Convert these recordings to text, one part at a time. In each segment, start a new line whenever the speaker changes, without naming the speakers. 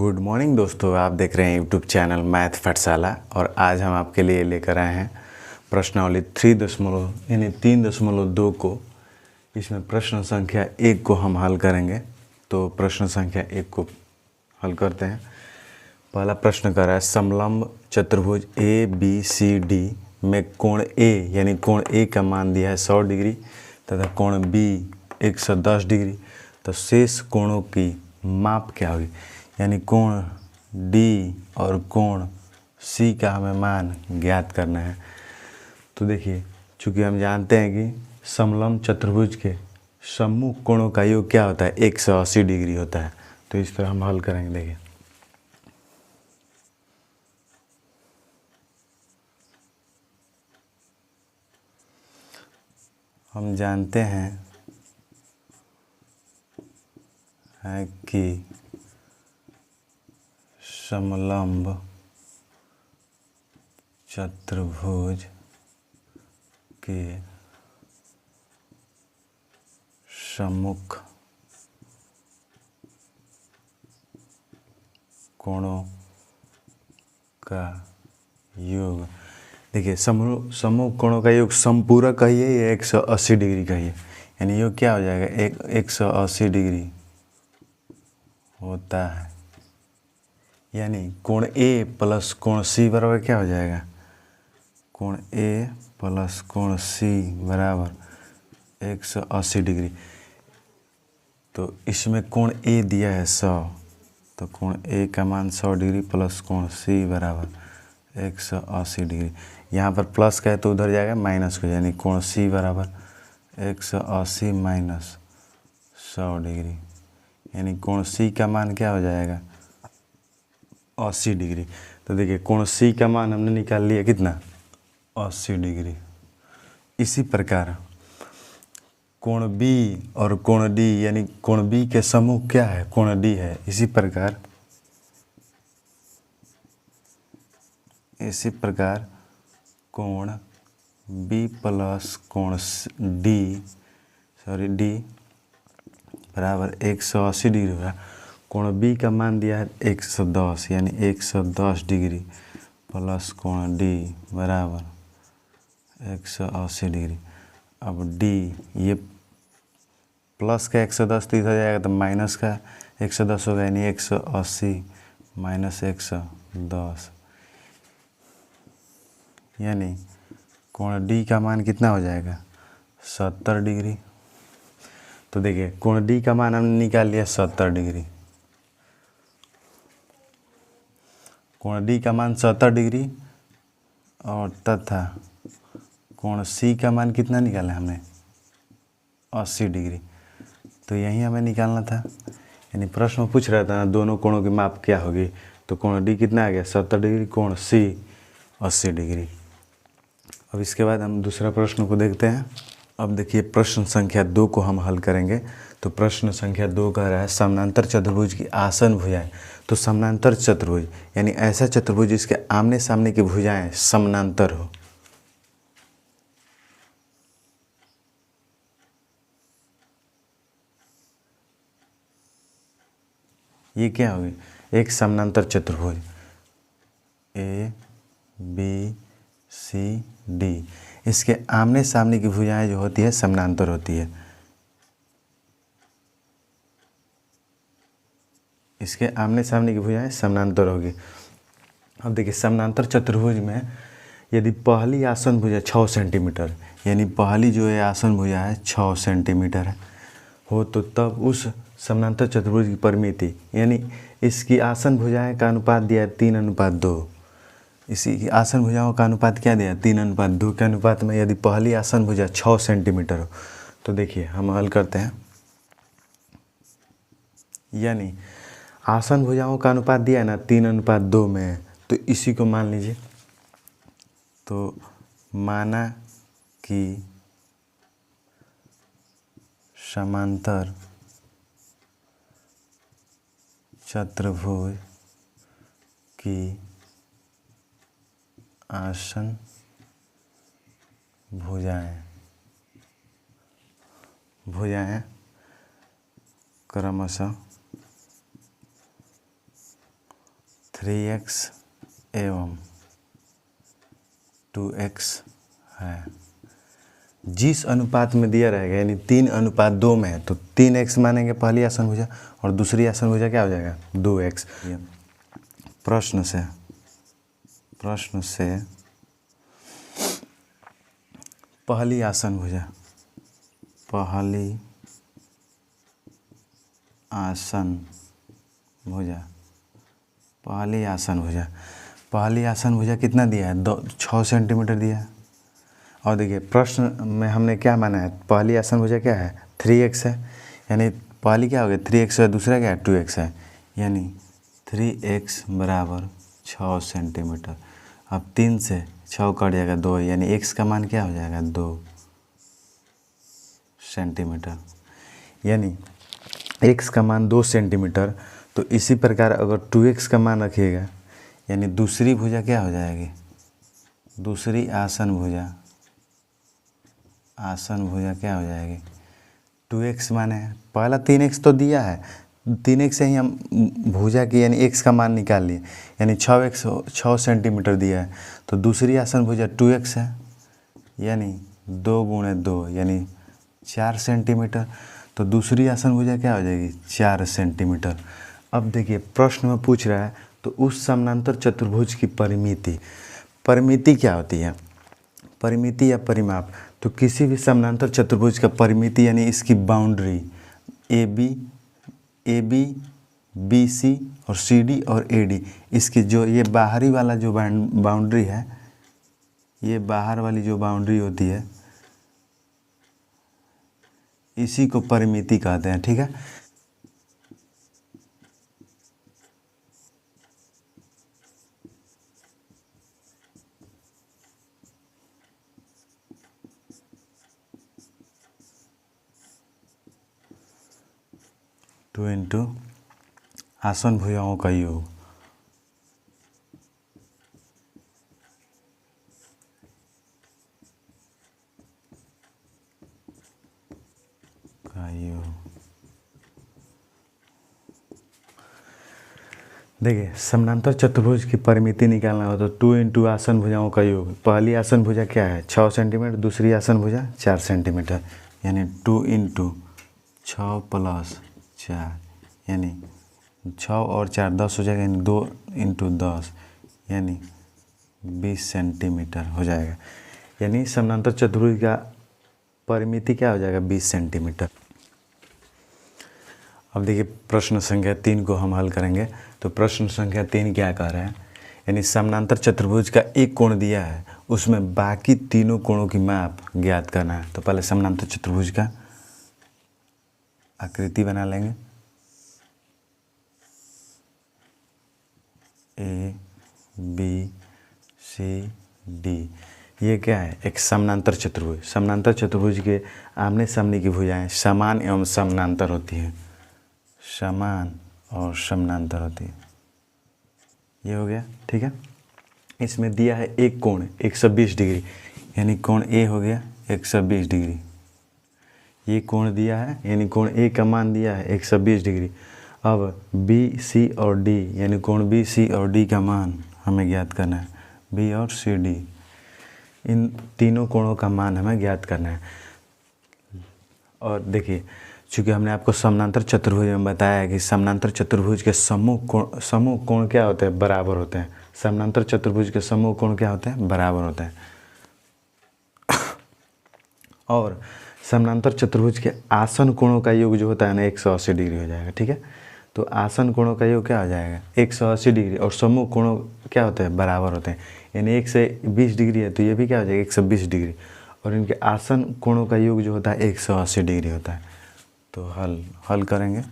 Good morning दोस्तों, आप देख रहे हैं यूट्यूब चैनल मैथ पाठशाला। और आज हम आपके लिए लेकर आए हैं प्रश्नावली 3.2 को। इसमें प्रश्न संख्या 1 को हम हल करेंगे। तो प्रश्न संख्या 1 को हल करते हैं। पहला प्रश्न कर रहा है, समलंब चतुर्भुज ABCD में कोण A यानी कोण A का मान दिया है 100 डिग्री तथा कोण B 110 डिग्री। तो शेष कोणों की माप क्या होगी, यानी कोण D और कोण C का हमें मान ज्ञात करना है। तो देखिए, चूँकि हम जानते हैं कि समलंब चतुर्भुज के सम्मुख कोणों का योग क्या होता है, 180 डिग्री होता है। तो इस तरह हम हल करेंगे। देखिए, हम जानते हैं कि समलंब चतुर्भुज के सम्मुख कोणों का योग, देखिए सम्मुख कोणों का योग समपूरक कहिए या 180 डिग्री कहिए, यानी योग क्या हो जाएगा, 180 डिग्री होता है। यानी कोण A प्लस कोण C बराबर क्या हो जाएगा, कोण A प्लस कोण C बराबर 180 डिग्री। तो इसमें कोण A दिया है 100, तो कोण A का मान 100 डिग्री प्लस कोण C बराबर 180 डिग्री। यहाँ पर प्लस का है तो उधर जाएगा माइनस को, यानी कोण C बराबर 180 माइनस 100 डिग्री, यानी कोण C का मान क्या हो जाएगा, 80 डिग्री। तो देखिए, कोण C का मान हमने निकाल लिया कितना, 80 डिग्री। इसी प्रकार कोण B और कोण D, यानी कोण B के सम्मुख क्या है, कोण D है। इसी प्रकार कोण B प्लस कोण D बराबर 180 डिग्री होगा। कोण B का मान दिया है 110, यानी 110 डिग्री प्लस कोण D बराबर 180 डिग्री। अब D, ये प्लस का 110 तो इधर जाएगा तो माइनस का 110 होगा, यानी 180 माइनस 110, यानी कोण D का मान कितना हो जाएगा, 70 डिग्री। तो देखिए, कोण D का मान हमने निकाल लिया 70 डिग्री। कोण D का मान 70 डिग्री और तथा कोण C का मान कितना निकाला हमने, 80 डिग्री। तो यही हमें निकालना था। यानी प्रश्न में पूछ रहा था ना, दोनों कोणों की माप क्या होगी। तो कोण D कितना आ गया, 70 डिग्री, कोण C 80 डिग्री। अब इसके बाद हम दूसरा प्रश्न को देखते हैं। अब देखिए, प्रश्न संख्या 2 को हम हल करेंगे। तो प्रश्न संख्या 2 कह रहा है, समानांतर चतुर्भुज की आसन भुजाएं। तो समानांतर चतुर्भुज यानी ऐसा चतुर्भुज जिसके आमने सामने की भुजाएं समानांतर हो। ये क्या होगी, एक समानांतर चतुर्भुज ABCD, इसके आमने सामने की भुजाएं जो होती है समानांतर होती है। इसके आमने सामने की भुजाएं समानांतर होगी। अब देखिए, समानांतर चतुर्भुज में यदि पहली आसन भुजा 6 सेंटीमीटर, यानी पहली जो है आसन भुजा है 6 सेंटीमीटर है हो, तो तब उस समानांतर चतुर्भुज की परिमिति, यानी इसकी आसन भुजाएं का अनुपात दिया है 3:2। इसी की आसन भुजाओं का अनुपात क्या दिया है, 3:2 के अनुपात में यदि पहली आसन भुजा 6 सेंटीमीटर हो। तो देखिए, हम हल करते हैं। यानी आसन भुजाओं का अनुपात दिया है ना 3:2 में, तो इसी को मान लीजिए। तो माना कि समांतर चतुर्भुज की आसन भुजाएं क्रमशः 3x एवं 2x है। जिस अनुपात में दिया रहेगा यानी 3:2 में है तो 3x मानेंगे पहली आसन भुजा और दूसरी आसन भुजा क्या हो जाएगा 2x। प्रश्न से पहली आसन भुजा पहली आसन भुजा कितना दिया है 6 सेंटीमीटर दिया है। और देखिए प्रश्न में हमने क्या माना है पहली आसन भुजा क्या है 3x है, यानी पहली क्या हो गया 3x है, दूसरा क्या है 2x है, यानी 3x बराबर 6 सेंटीमीटर। अब 3 से 6 कट जाएगा 2, यानी x का मान क्या हो जाएगा 2 सेंटीमीटर, यानी x का मान 2 सेंटीमीटर। तो इसी प्रकार अगर 2x का मान रखिएगा यानी दूसरी भुजा क्या हो जाएगी, दूसरी आसन भुजा क्या हो जाएगी 2x माने पहला 3x तो दिया है, 3x से ही हम भुजा की यानी x का मान निकाल लिए, यानी 6 सेंटीमीटर दिया है। तो दूसरी आसन भुजा 2x है, यानी 2 गुणे 2 यानी 4 सेंटीमीटर। तो दूसरी आसन भुजा क्या हो जाएगी 4 सेंटीमीटर। अब देखिए प्रश्न में पूछ रहा है तो उस समानांतर चतुर्भुज की परिमिति क्या होती है, परिमिति या परिमाप। तो किसी भी समानांतर चतुर्भुज का परिमिति यानी इसकी boundary A B B C और सी डी और ए डी, इसकी जो ये बाहरी वाला जो बाउंड्री है, ये बाहर वाली जो बाउंड्री होती है इसी को परिमिति कहते हैं। ठीक है, टू इंटू आसन भुजाओं का योग देखिए समानांतर चतुर्भुज की परिमिति निकालना हो तो 2 इंटू आसन भुजाओं का योग। पहली आसन भुजा क्या है 6 सेंटीमीटर, दूसरी आसन भुजा 4 सेंटीमीटर, यानी 2 इंटू 6 प्लस 4 यानी 6 और 4 10 हो जाएगा, यानी 2 इंटू 10 यानी 20 सेंटीमीटर हो जाएगा। यानी समानांतर चतुर्भुज का परिमिति क्या हो जाएगा 20 सेंटीमीटर। अब देखिए प्रश्न संख्या 3 को हम हल करेंगे। तो प्रश्न संख्या 3 क्या कह रहे हैं, यानी समानांतर चतुर्भुज का एक कोण दिया है उसमें बाकी तीनों कोणों की माप ज्ञात करना है। तो पहले समानांतर चतुर्भुज का आकृति बना लेंगे, ए बी सी डी। ये क्या है एक समानांतर चतुर्भुज। समानांतर चतुर्भुज के आमने सामने की भुजाएं समान एवं समानांतर होती हैं, समान और समानांतर होती है। ये हो गया। ठीक है, इसमें दिया है एक कोण 120 डिग्री, यानी कोण ए हो गया 120 डिग्री। ये कोण दिया है यानी कोण ए का मान दिया है 120 डिग्री। अब बी सी और डी यानी कोण बी सी और डी का मान हमें ज्ञात करना है। बी और सी डी इन तीनों कोणों का मान हमें ज्ञात करना है। और देखिए चूँकि हमने आपको समानांतर चतुर्भुज में बताया है कि समानांतर चतुर्भुज के समूह कोण क्या होते हैं बराबर होते हैं। समानांतर चतुर्भुज के समूह कोण क्या होते हैं बराबर होते हैं। और समानांतर चतुर्भुज के आसन कोणों का योग जो होता है ना 180 डिग्री हो जाएगा। ठीक है, तो आसन कोणों का योग क्या हो जाएगा 180 डिग्री और समूह कोणों क्या होते हैं बराबर होते हैं, यानी 1 से 20 डिग्री है तो ये भी क्या हो जाएगा 120 डिग्री, और इनके आसन कोणों का योग जो होता है 180 डिग्री होता है। तो हल करेंगे।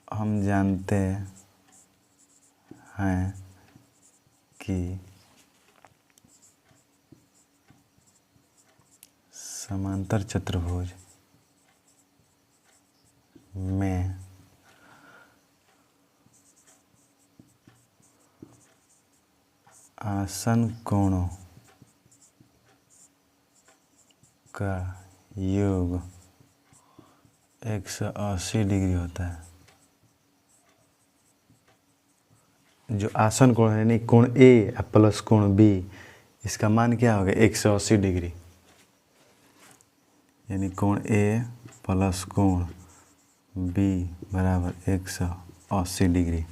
हम जानते हैं कि समांतर चतुर्भुज में आसन कोणों का योग 180 डिग्री होता है। जो आसन कोण है यानी कोण ए प्लस कोण बी, इसका मान क्या होगा 180 डिग्री, यानी कोण ए प्लस कोण बी बराबर 180 डिग्री।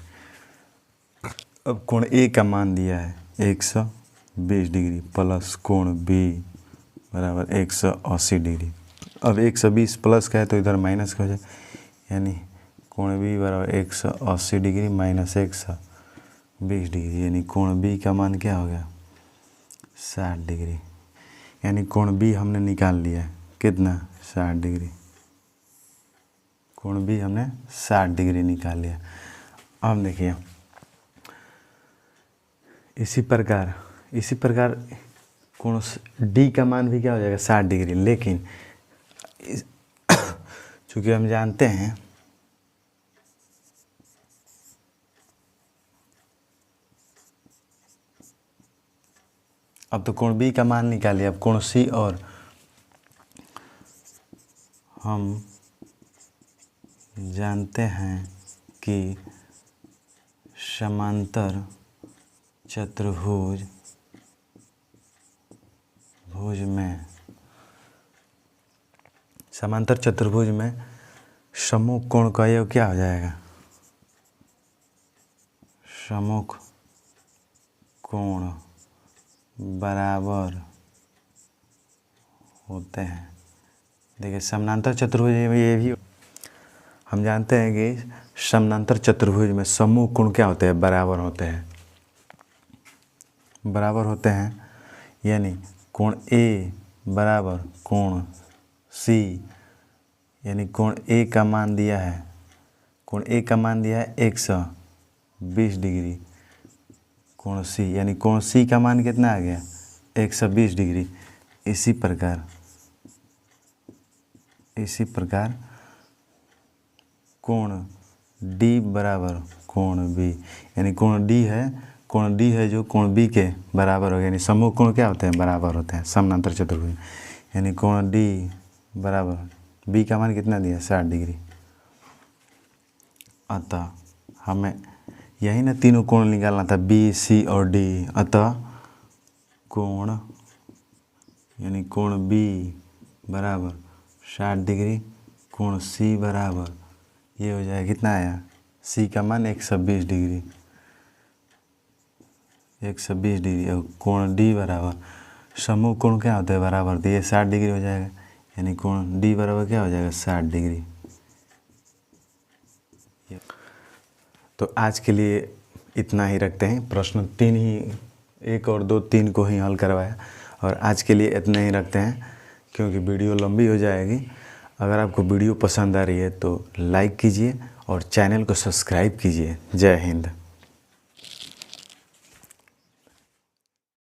अब कोण ए का मान दिया है 120 डिग्री प्लस कोण बी बराबर 180 डिग्री। अब 120 प्लस का है तो इधर माइनस का हो जाए, यानी कोण बी बराबर 180 डिग्री माइनस 120 डिग्री, यानी कोण बी का मान क्या हो गया 60 डिग्री। यानी कोण बी हमने निकाल लिया है कितना 60 डिग्री, कोण बी हमने 60 डिग्री निकाल लिया। अब देखिए इसी प्रकार कोण डी का मान भी क्या हो जाएगा 60 डिग्री, लेकिन चूँकि हम जानते हैं अब तो कोण बी का मान निकालिए, अब कोण सी और हम जानते हैं कि समांतर चतुर्भुज में सम्मुख कोण का योग क्या हो जाएगा, सम्मुख कोण बराबर होते हैं। देखिए समानांतर चतुर्भुज में ये भी हम जानते हैं कि समानांतर चतुर्भुज में सम्मुख कोण क्या होते हैं बराबर होते हैं, यानी कोण ए बराबर कोण सी, यानी कोण ए का मान दिया है 120 डिग्री, कोण सी यानी कोण सी का मान कितना आ गया 120 डिग्री। इसी प्रकार कोण डी बराबर कोण बी, यानी कोण डी है जो कोण बी के बराबर हो गया, यानी सम्मुख कोण क्या होते हैं बराबर होते हैं समानांतर चतुर्भुज, यानी कोण डी बराबर बी का मान कितना दिया 60 डिग्री। अतः हमें यही ना तीनों कोण निकालना था बी सी और डी, अतः कोण यानी कोण बी बराबर 60 डिग्री, कोण सी बराबर ये हो जाएगा कितना आया सी का मान 120 डिग्री और कोण डी बराबर सम्मुख कोण क्या होता है बराबर, तो ये 60 डिग्री हो जाएगा, यानी कोण डी बराबर क्या हो जाएगा 60 डिग्री। तो आज के लिए इतना ही रखते हैं, प्रश्न 3 ही 1 और 2 3 को ही हल करवाया, और आज के लिए इतना ही रखते हैं क्योंकि वीडियो लंबी हो जाएगी। अगर आपको वीडियो पसंद आ रही है तो लाइक कीजिए और चैनल को सब्सक्राइब कीजिए। जय हिंद।